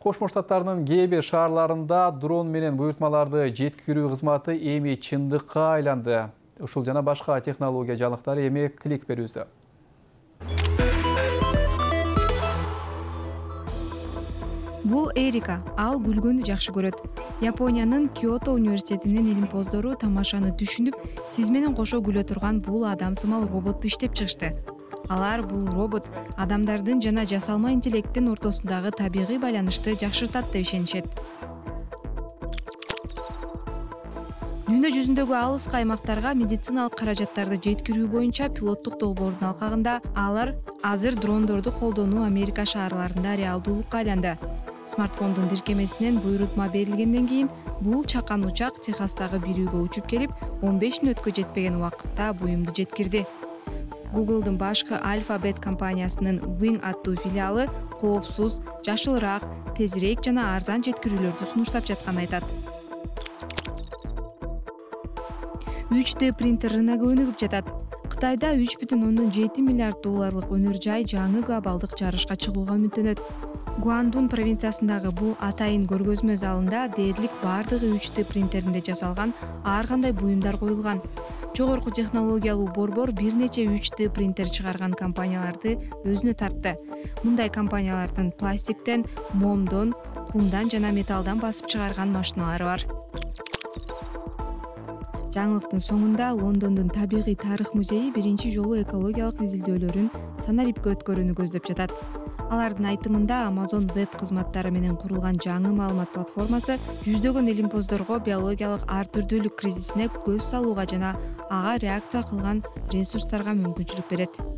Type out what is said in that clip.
Кошмо Штаттарынын кээ бир шаарларында дрон менен буйртмаларды жеткирүү кызматы эми чындыкка айланды. Ушул жана башка технология жаңылыктары эми клик берүүбүздө. Бул Эрика, ал гүлгөндү жакшы көрөт. Япониянын Киото университетинин илимпоздору тамашаны түшүнүп, сиз менен кошо күлө турган бул адам сымал роботту иштеп чыгышты. Алар бул робот адамдардын жана жасалма интеллекттин ортосундагы табигый байланышты жакшыртат деп ишенишет. Дүйнө жүзүндөгү алыскы аймактарга медициналык каражаттарды жеткирүү боюнча пилоттук долбоордун алкагында алар азыр дрондорду колдонуу Америка шаарларында реалдуулукка айланды. Смартфондун тиркемесинен буйрутма берилгенден кийин бул чакан учак Техастагы бир үйгө учуп келип, 15 мүнөткө жетпеген убакытта буюмду жеткирди. Google'дун башкы Alphabet компаниясынын Wing аттуу филиалы коопсуз, жашылыраак, тезирээк жана арзан жеткирүүлөрдү сунуштап жатканын айтат. 3D принтер рыногу өнүгүп жатат. Кытайда 3,7 миллиард долларлык өнөр жай жаңы глобалдык жарышка чыгууга үмүттөнөт. Гуандун провинциясындагы бул атайын көргөзмө залында дээрлик бардыгы 3D принтеринде жасалган ар кандай буюмдар коюлган. Жогорку технологиялуу борбор бир нече 3D принтер чыгарган компанияларды өзүнө тартты. Мындай компаниялардын пластиктен, момдон, кумдан жана металлдан басып чыгарган машиналары бар. Жаңылыктын соңунда Лондондун табигый тарых музейи биринчи жолу экологиялык изилдөөлөрүн санарипке өткөрүүнү көздөп жатат. Алардын айтымында Amazon веб кызматтары менен курулган жаңы маалымат платформасы жүздөгөн илимпоздорго биологиялык ар түрдүүлүк кризисине көз салууга жана ага реакция кылган ресурстарга мүмкүнчүлүк берет.